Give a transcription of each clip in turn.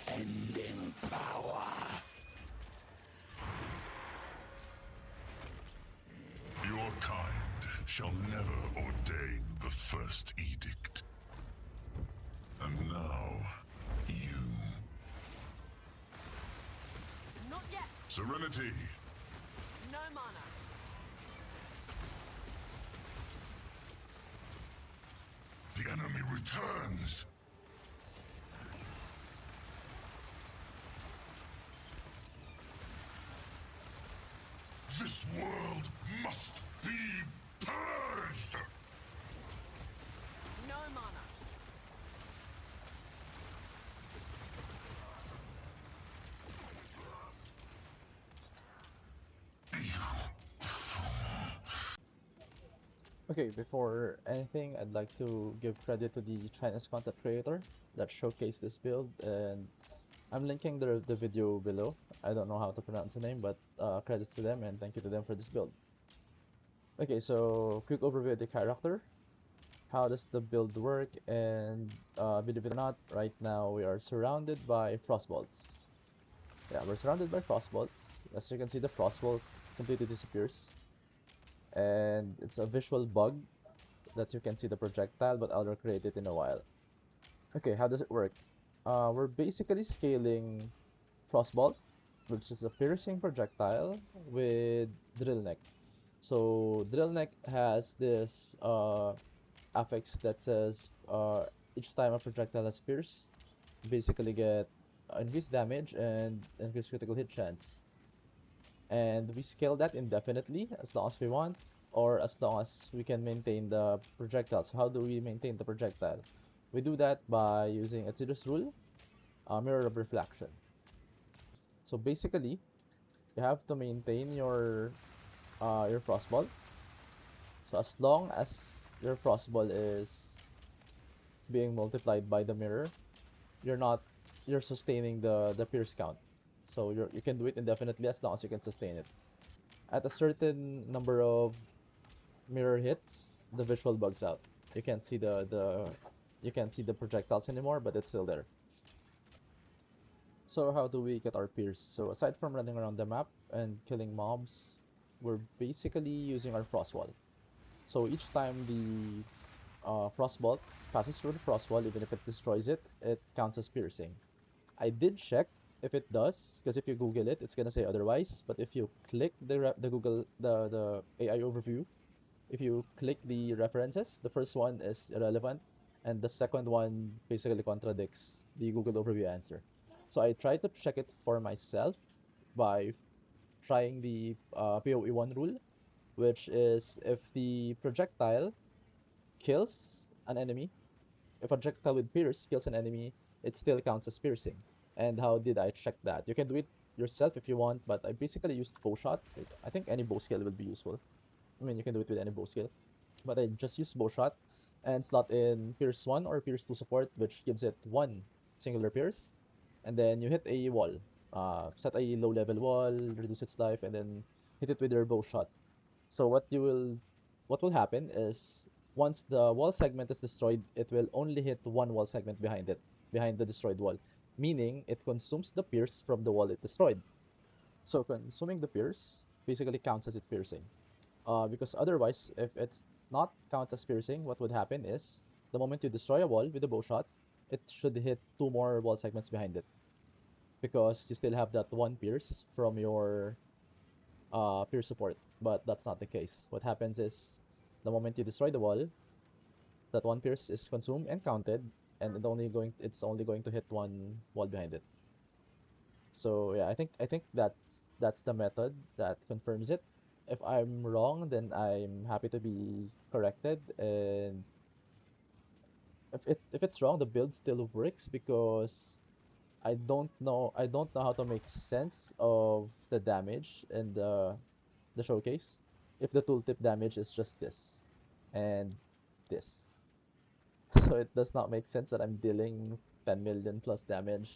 unending power. Your kind shall never ordain the first edict. And now, you. Not yet. Serenity! No mana. The enemy returns! This world must be purged! No mana. Okay, before anything, I'd like to give credit to the Chinese content creator that showcased this build, and I'm linking the video below. I don't know how to pronounce the name, but credits to them and thank you to them for this build. Okay, so quick overview of the character. How does the build work? And believe it or not, right now we are surrounded by Frostbolts. Yeah, we're surrounded by Frostbolts. As you can see, the Frostbolt completely disappears. And it's a visual bug that you can see the projectile, but I'll recreate it in a while. Okay, how does it work? We're basically scaling Frostbolt, which is a piercing projectile, with Drillneck. So Drillneck has this affix that says each time a projectile has pierced, basically get increased damage and increased critical hit chance. And we scale that indefinitely as long as we want, or as long as we can maintain the projectile. So how do we maintain the projectile? We do that by using Atziri's rule, mirror of reflection. So basically, you have to maintain your frostball. So as long as your frostball is being multiplied by the mirror, you're sustaining the pierce count. So you can do it indefinitely as long as you can sustain it. At a certain number of mirror hits, the visual bugs out. You can't see you can't see the projectiles anymore, but it's still there. So how do we get our pierce? So aside from running around the map and killing mobs, we're basically using our frost wall. So each time the frostbolt passes through the frost wall, even if it destroys it, it counts as piercing. I did check if it does, because if you Google it, it's gonna say otherwise. But if you click the AI overview, if you click the references, the first one is irrelevant, and the second one basically contradicts the Google overview answer. So I tried to check it for myself by trying the POE1 rule, which is if the projectile kills an enemy, if a projectile with pierce kills an enemy, it still counts as piercing. And how did I check that? You can do it yourself if you want, but I basically used bow shot. I think any bow skill will be useful. I mean, you can do it with any bow skill, but I just used bow shot and slot in pierce 1 or pierce 2 support, which gives it one singular pierce, and then you hit a wall. Set a low level wall, reduce its life, and then hit it with your bow shot. So what will happen is once the wall segment is destroyed, it will only hit one wall segment behind it, behind the destroyed wall, meaning it consumes the pierce from the wall it destroyed. So consuming the pierce basically counts as it piercing. Because otherwise, if it's not count as piercing, what would happen is the moment you destroy a wall with a bow shot, it should hit two more wall segments behind it, because you still have that one pierce from your pierce support. But that's not the case. What happens is the moment you destroy the wall, that one pierce is consumed and counted, and it's only going to hit one wall behind it. So yeah, I think that's the method that confirms it. If I'm wrong, then I'm happy to be corrected. And if it's wrong, the build still works, because I don't know how to make sense of the damage in the showcase. If the tooltip damage is just this and this, so it does not make sense that I'm dealing 10 million plus damage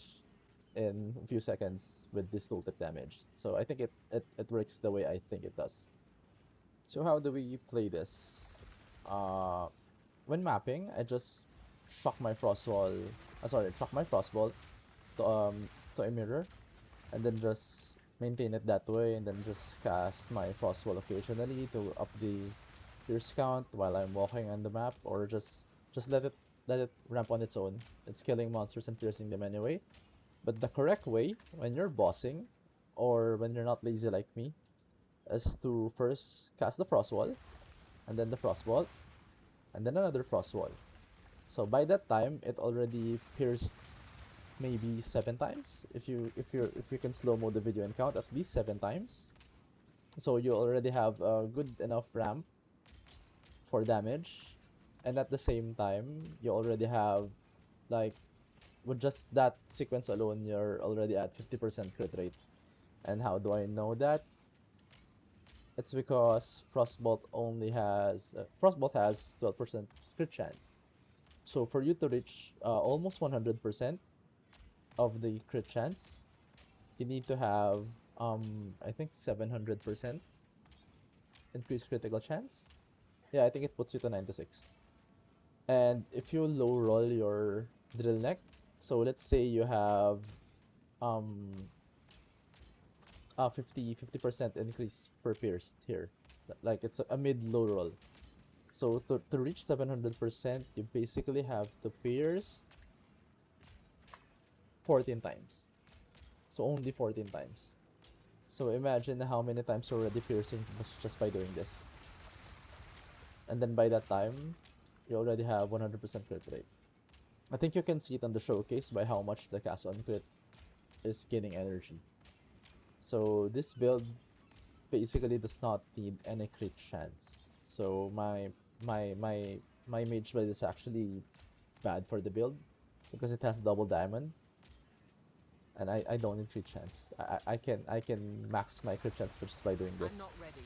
in a few seconds with this tooltip damage. So I think it works the way I think it does. So how do we play this? Uh, when mapping, I just chuck my frostball. Chuck my frostball to a mirror, and then just maintain it that way, and then just cast my Frostbolt occasionally to up the pierce count while I'm walking on the map, or just let it ramp on its own. It's killing monsters and piercing them anyway. But the correct way when you're bossing, or when you're not lazy like me, is to first cast the Frost Wall, and then the Frostbolt, and then another Frost Wall. So by that time, it already pierced maybe 7 times. If you can slow mo the video and count at least 7 times. So you already have a good enough ramp for damage, and at the same time, you already have, like, with just that sequence alone, you're already at 50% crit rate. And how do I know that? It's because Frostbolt has 12% crit chance. So for you to reach almost 100% of the crit chance, you need to have I think 700% increased critical chance. Yeah, I think it puts you to 96. And if you low roll your Drillneck, so let's say you have 50% increase per pierced here, like it's a mid low roll. So to reach 700%, you basically have to pierce 14 times. So only 14 times. So imagine how many times you're already piercing just by doing this. And then by that time, you already have 100% crit rate. I think you can see it on the showcase by how much the cast on crit is gaining energy. So this build basically does not need any crit chance. So my mage blade is actually bad for the build because it has double diamond, and I don't need crit chance. I can max my crit chance just by doing this. I'm not ready.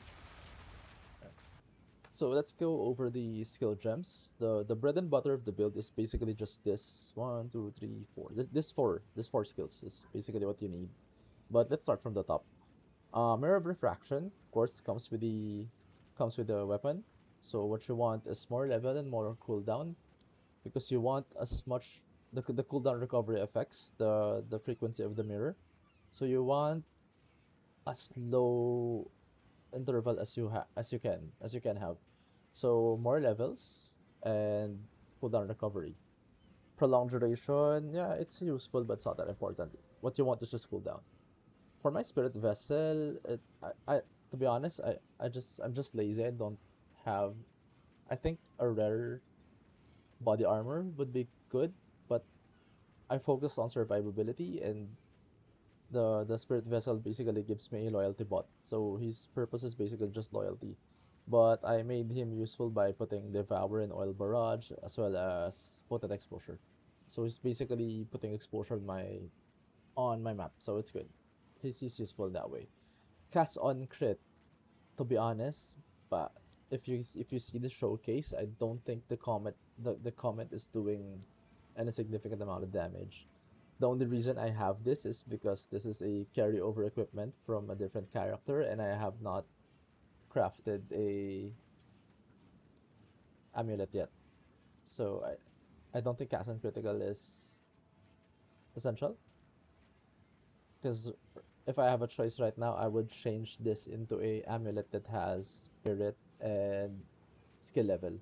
So let's go over the skill gems. The bread and butter of the build is basically just this 1, 2, 3, 4. This four skills is basically what you need. But let's start from the top. Mirror of Refraction, of course, comes with the weapon. So what you want is more level and more cooldown, because you want as much the cooldown recovery affects the frequency of the mirror. So you want as low interval as you can have. So more levels and cooldown recovery. Prolonged duration, yeah, it's useful, but it's not that important. What you want is just cooldown. For my spirit vessel, I to be honest, I'm just lazy. I don't have. I think a rare body armor would be good, but I focus on survivability, and the spirit vessel basically gives me a loyalty bot. So his purpose is basically just loyalty. But I made him useful by putting Devour and Oil Barrage as well as Potent Exposure. So he's basically putting exposure on my map, so it's good. He's useful that way. Cast on crit, to be honest, but if you see the showcase, I don't think the comet is doing any significant amount of damage. The only reason I have this is because this is a carryover equipment from a different character, and I have not crafted a amulet yet. So I don't think cast on critical is essential, because if I have a choice right now, I would change this into a amulet that has spirit and skill level,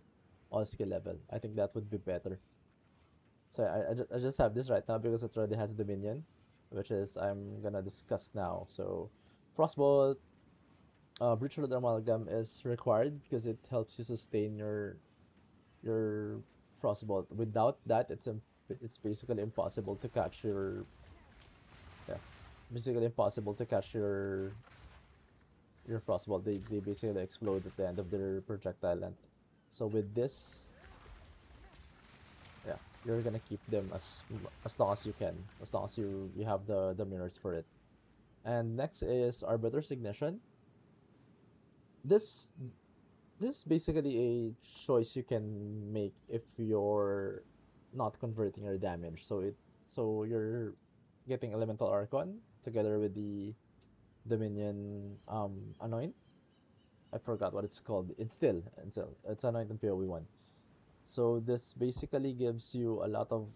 all skill level. I think that would be better. So I just have this right now because it already has Dominion, which is I'm gonna discuss now. So Frostbolt, Breach of the Amalgam is required because it helps you sustain your Frostbolt. Without that, it's basically impossible to catch your basically impossible to catch your Frostbolt. They basically explode at the end of their projectile length. So with this, yeah, you're gonna keep them as long as you can, as long as you have the mirrors for it. And next is Arbiter's Ignition. This this is basically a choice you can make if you're not converting your damage. So you're getting Elemental Archon together with the Dominion Anoint. I forgot what it's called. It's Anoint in POE1. So this basically gives you a lot of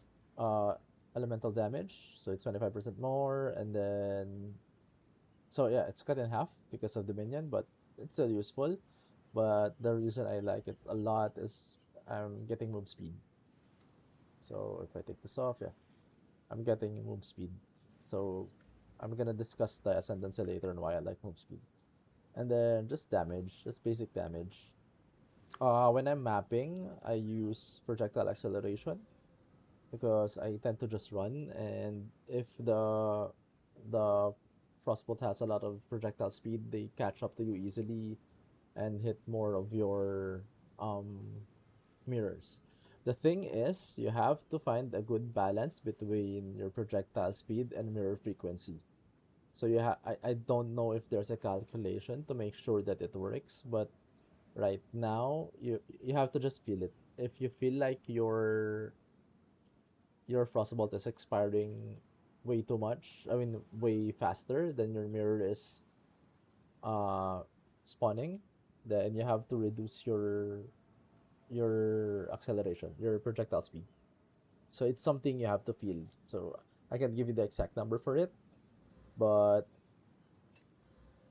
elemental damage, so it's 25% more, and then so yeah, it's cut in half because of the minion, but it's still useful. But the reason I like it a lot is I'm getting move speed. So if I take this off, yeah, I'm getting move speed. So I'm gonna discuss the ascendancy later and why I like move speed. And then just damage, just basic damage. When I'm mapping, I use projectile acceleration because I tend to just run, and if the frostbolt has a lot of projectile speed, they catch up to you easily and hit more of your um, mirrors. The thing is, you have to find a good balance between your projectile speed and mirror frequency. So I don't know if there's a calculation to make sure that it works, but right now you have to just feel it. If you feel like your frostbolt is expiring way too much, I mean way faster than your mirror is uh spawning, then you have to reduce your acceleration, your projectile speed. So it's something you have to feel. So I can give you the exact number for it, but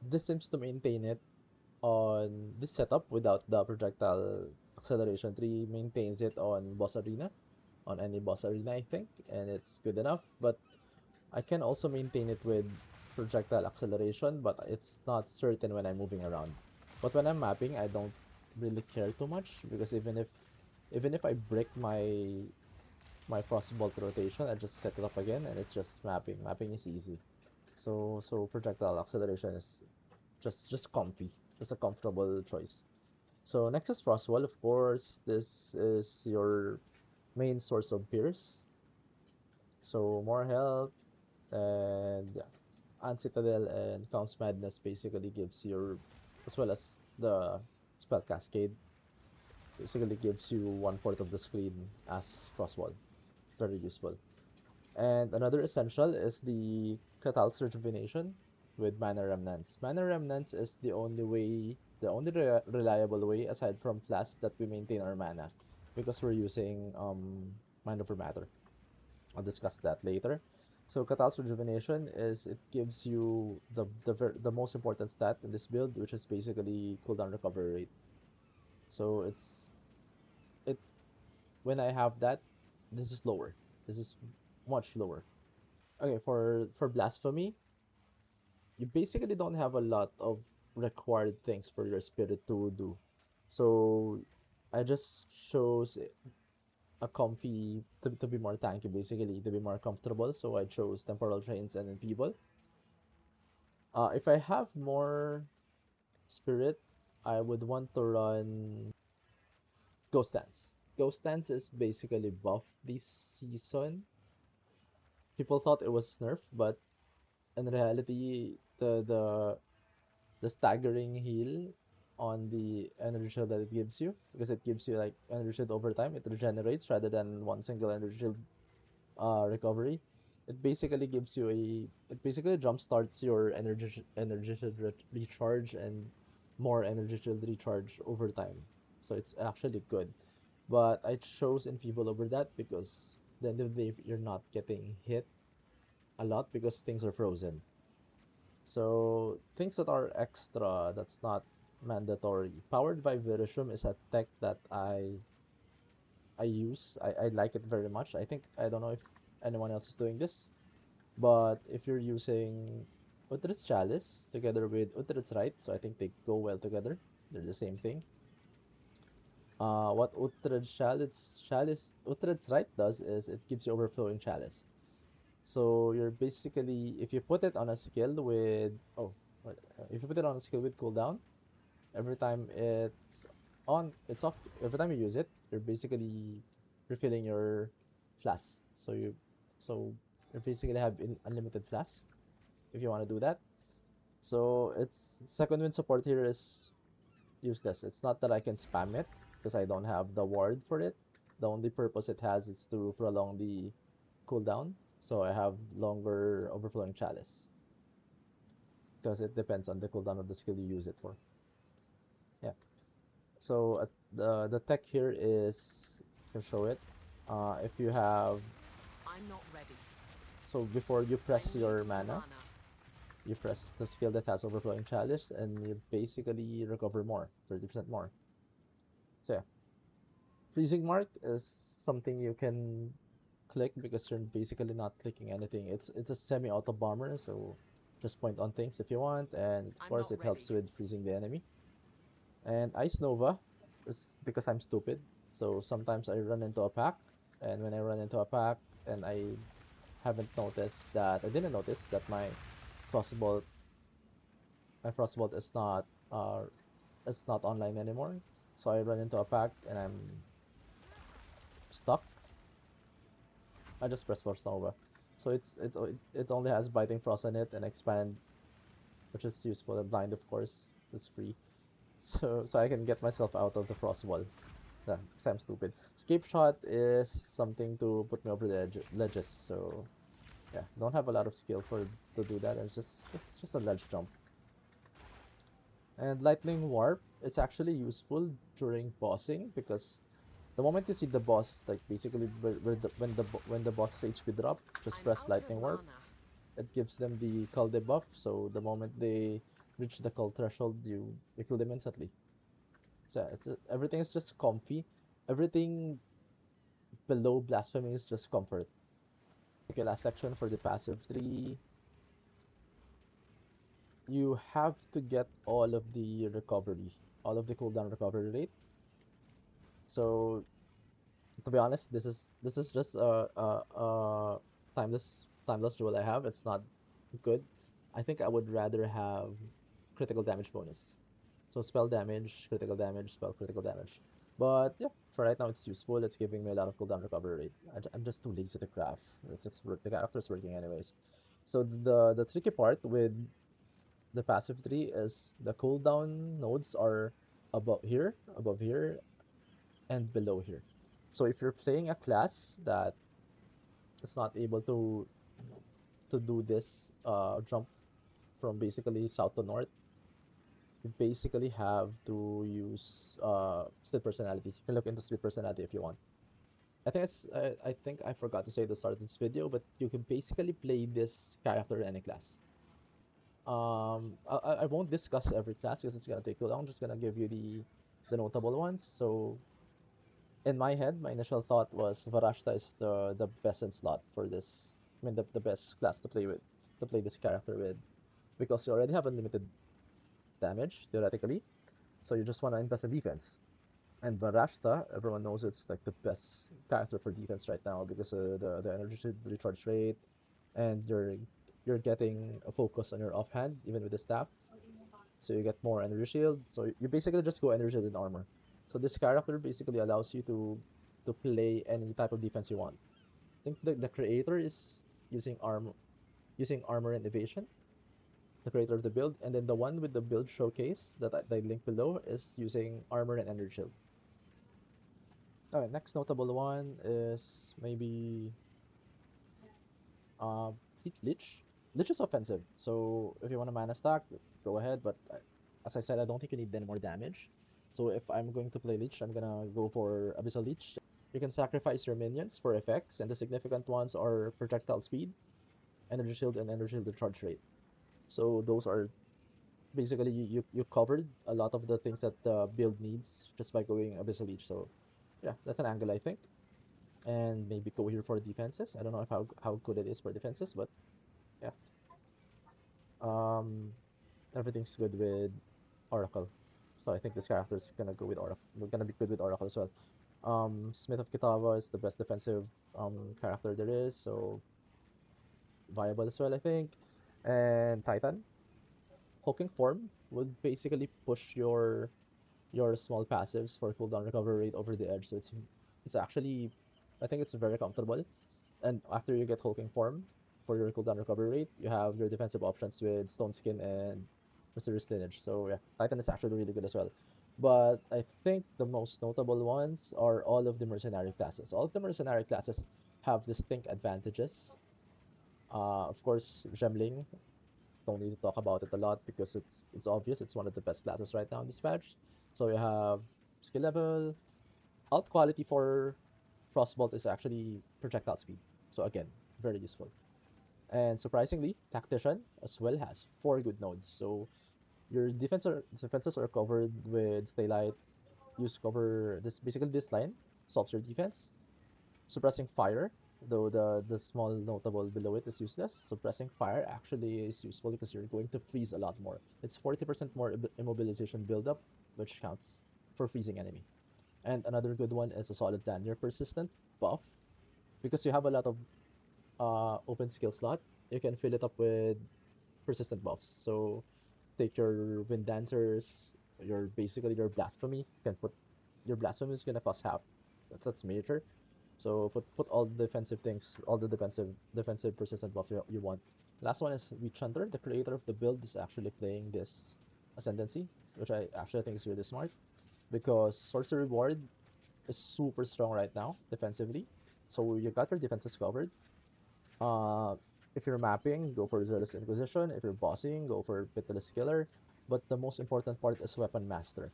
this seems to maintain it on this setup without the projectile acceleration tree maintains it on boss arena, on any boss arena I think, and it's good enough. But I can also maintain it with projectile acceleration, but it's not certain when I'm moving around. But when I'm mapping, I don't really care too much because even if I break my frostbolt rotation, I just set it up again and it's just mapping. Mapping is easy. So projectile acceleration is just comfy, just a comfortable choice. So next is Frostwall, of course. This is your main source of pierce. So more health and yeah, Citadel and Count's Madness basically gives your, as well as the spell cascade, basically gives you 1/4 of the screen as Frostwall. Very useful. And another essential is the Catal's Rejuvenation with Mana Remnants. Mana Remnants is the only way, the only reliable way aside from Flask that we maintain our mana because we're using Mind over Matter. I'll discuss that later. So Catal's Rejuvenation is it gives you the most important stat in this build, which is basically cooldown recovery rate. So it when I have that, this is lower. This is much lower. Okay, for Blasphemy, you basically don't have a lot of required things for your spirit to do. So I just chose a comfy to be more tanky, basically to be more comfortable. So I chose temporal chains and enfeeble. If I have more spirit, I would want to run Ghost Dance. Ghost Dance is basically buff this season. People thought it was nerf, but in reality, the staggering heal on the energy shield that it gives you, because it gives you like energy shield over time, it regenerates rather than one single energy shield recovery. It basically jump starts your energy shield recharge and more energy shield recharge over time. So it's actually good. But I chose Enfeeble over that because at the end of the day you're not getting hit a lot because things are frozen. So things that are extra, that's not mandatory. Powered by Verishum is a tech that I use. I like it very much. I don't know if anyone else is doing this, but if you're using Uhtred's Chalice together with Uhtred's Right, so I think they go well together. They're the same thing. What Uhtred's Right does is it gives you overflowing chalice. So you're basically if you put it on a skill with if you put it on a skill with cooldown, every time it's off. Every time you use it, you're basically refilling your flask. So you basically have unlimited flask if you want to do that. So it's second wind support here is useless. It's not that I can spam it because I don't have the ward for it. The only purpose it has is to prolong the cooldown. So I have longer overflowing chalice because it depends on the cooldown of the skill you use it for. Yeah. So the tech here is to show it. If you have I'm not ready. So before you I press need your mana, you press the skill that has Overflowing Chalice, and you basically recover more, 30% more. So yeah, Freezing Mark is something you can click because you're basically not clicking anything. It's a semi-auto bomber, so just point on things if you want, and of I'm course not it helps ready. with freezing the enemy. And Ice Nova is because I'm stupid, so sometimes I run into a pack, and when I run into a pack and I didn't notice that Frostbolt Frostbolt is not online anymore. So I run into a pack and I'm stuck. I just press Force Nova. So it only has Biting Frost on it and Expand, which is useful. And Blind, of course, is free. So I can get myself out of the Frost Wall. Yeah, because I'm stupid. Escape Shot is something to put me over the ledges. So yeah, don't have a lot of skill to do that. It's just a ledge jump. And Lightning Warp is actually useful during bossing because the moment you see the boss, like basically when the boss's HP drop, just I'm press out of Lightning Warp. mana. It gives them the Cull debuff, so the moment they reach the Cull threshold, you kill them instantly. So everything is just comfy. Everything below Blasphemy is just comfort. Okay, last section for the passive 3. You have to get all of the recovery, all of the cooldown recovery rate. So to be honest, this is just a timeless jewel I have. It's not good. I think I would rather have critical damage bonus. So spell damage, critical damage, spell critical damage. But yeah, for right now it's useful. It's giving me a lot of cooldown recovery rate. I'm just too lazy to craft. The character's working anyways. So the tricky part with the passive 3 is the cooldown nodes are above here, and below here. So if you're playing a class that is not able to do this jump from basically south to north, you basically have to use split personality. You can look into split personality if you want. I think I forgot to say at the start of this video, but you can basically play this character in any class. I won't discuss every class because it's gonna take too long. I'm just gonna give you the notable ones. So in my head, my initial thought was Varashta is the best in slot for this. I mean, the best class to play this character with, because you already have unlimited damage theoretically, so you just want to invest in defense. And Varashta, everyone knows it's like the best character for defense right now because the energy recharge rate, and you're getting a focus on your offhand even with the staff, so you get more energy shield. So you basically just go energy shield and armor. So this character basically allows you to play any type of defense you want. I think the creator is using armor and evasion, the creator of the build, and then the one with the build showcase that I link below is using armor and energy shield. Alright, next notable one is maybe uh Lich. Lich is offensive, so if you want a mana stack, go ahead. But as I said, I don't think you need any more damage. So if I'm going to play Lich, I'm gonna go for Abyssal Lich. You can sacrifice your minions for effects, and the significant ones are projectile speed, energy shield, and energy shield recharge rate. So those are basically you covered a lot of the things that the build needs just by going Abyssal Lich. So yeah, that's an angle I think. And maybe go here for defenses. I don't know if how good it is for defenses, but yeah. Um, everything's good with Oracle. So I think this character is gonna go with Oracle. We're gonna be good with Oracle as well. Smith of Kitava is the best defensive character there is, so viable as well, I think. And Titan, Hulking Form would basically push your small passives for cooldown recovery rate over the edge. So it's actually, I think it's very comfortable. And after you get Hulking Form for your cooldown recovery rate, you have your defensive options with Stone Skin and Mysterious Lineage. So yeah, Titan is actually really good as well. But I think the most notable ones are all of the mercenary classes. All of the mercenary classes have distinct advantages. Of course, Gemling, don't need to talk about it a lot because it's obvious. It's one of the best classes right now in this patch. So you have skill level. Alt quality for Frostbolt is actually projectile speed. So again, very useful. And surprisingly, Tactician as well has 4 good nodes. So your defenses are covered with Staylight. Use cover this basically this line solves your defense. Suppressing fire, though the small notable below it is useless. Suppressing fire actually is useful because you're going to freeze a lot more. It's 40% more immobilization buildup, which counts for freezing enemy. And another good one is a solid lanyard persistent buff, because you have a lot of open skill slot. You can fill it up with persistent buffs. So take your wind dancers, your basically your blasphemy. You can put your blasphemy is gonna cost half. That's major. So put all the defensive things, all the defensive persistent buff you want. Last one is Witch Hunter. The creator of the build is actually playing this ascendancy, which I actually think is really smart, because sorcery ward is super strong right now defensively. So you got your defenses covered. Uh, if you're mapping, go for Zealous Inquisition. If you're bossing, go for Pitiless Killer. But the most important part is Weapon Master.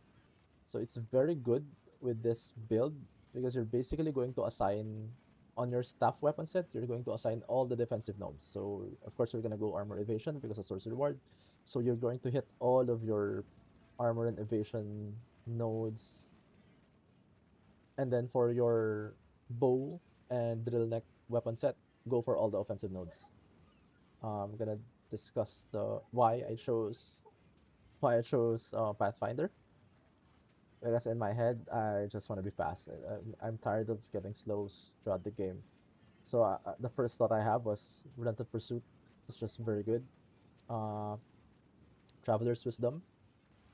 So it's very good with this build because you're basically going to assign on your staff weapon set, you're going to assign all the defensive nodes. So of course you're gonna go armor evasion because of sorcery ward. So you're going to hit all of your armor and evasion nodes. And then for your bow and Drillneck weapon set, go for all the offensive nodes. I'm gonna discuss the why I chose Pathfinder. Because in my head, I just want to be fast. I'm tired of getting slows throughout the game. So the first thought I have was Relented Pursuit. It's just very good. Uh, Traveler's Wisdom.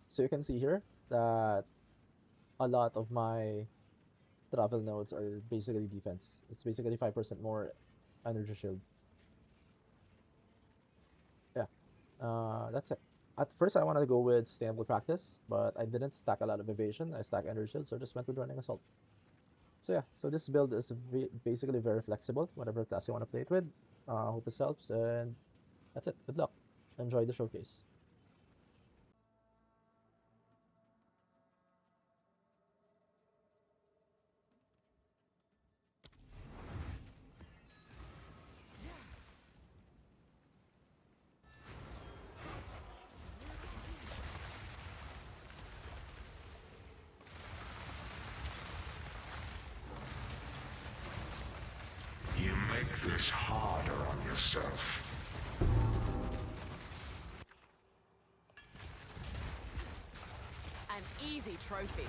So you can see here that a lot of my travel nodes are basically defense. It's basically 5% more energy shield. Yeah, that's it. At first, I wanted to go with sustainable practice, but I didn't stack a lot of evasion. I stacked energy shield, so I just went with running assault. So yeah, so this build is basically very flexible, whatever class you want to play it with. Hope this helps, and that's it. Good luck. Enjoy the showcase. You make this harder on yourself. An easy trophy.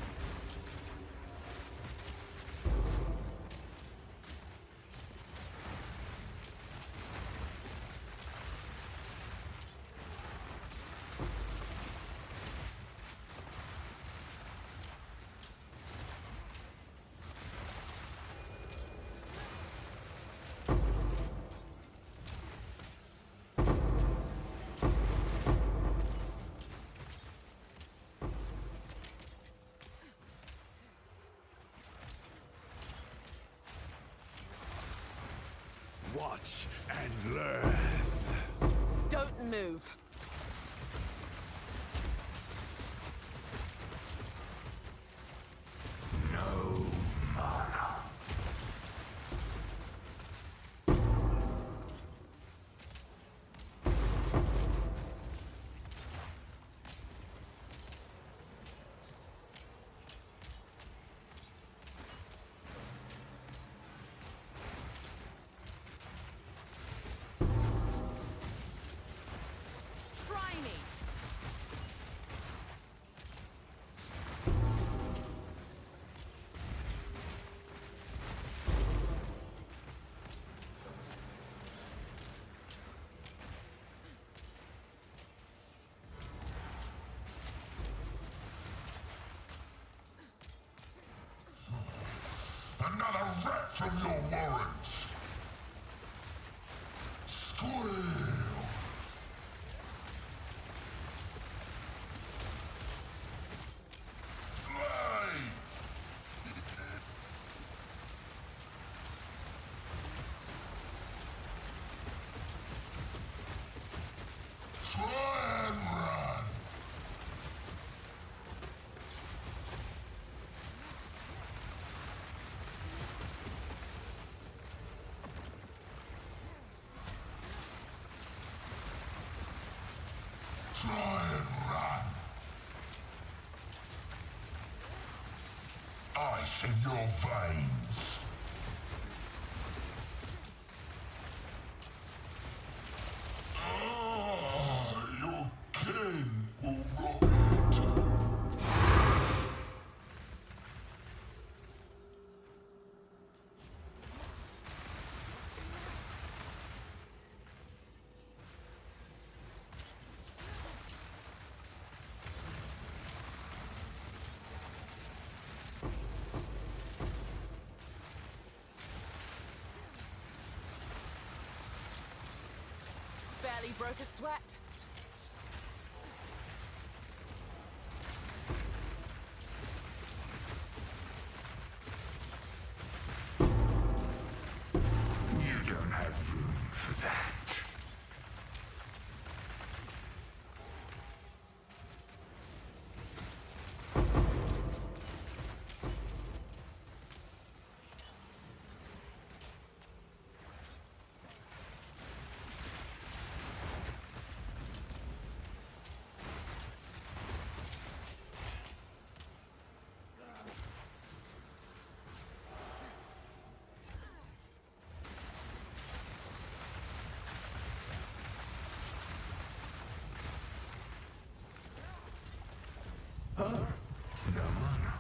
Watch and learn. Don't move. No mana. Try me. Another rat from your warrens. Squeal. Slay. Try and run. Try and run. Ice in your veins. Your kin will rot. Barely broke a sweat. You don't have room for that. No mana.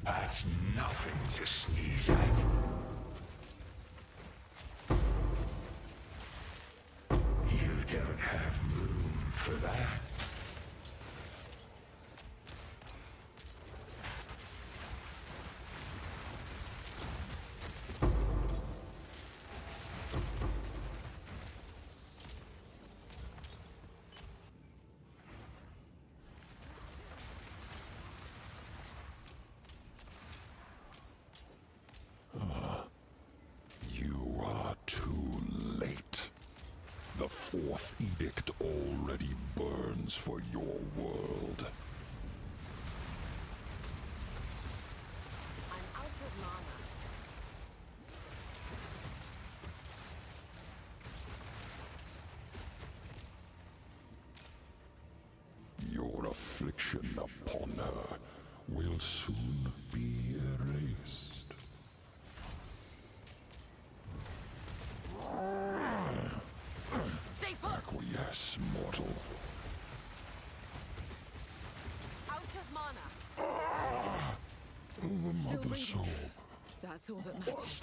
That's nothing to sneeze at. You don't have room for that. You are too late. The fourth edict already burns for your world. I'm out of mana. Your affliction upon her will soon be erased. Stay put! Acquiesce, mortal. Out of mana. The mother breathing. soul That's all that matters.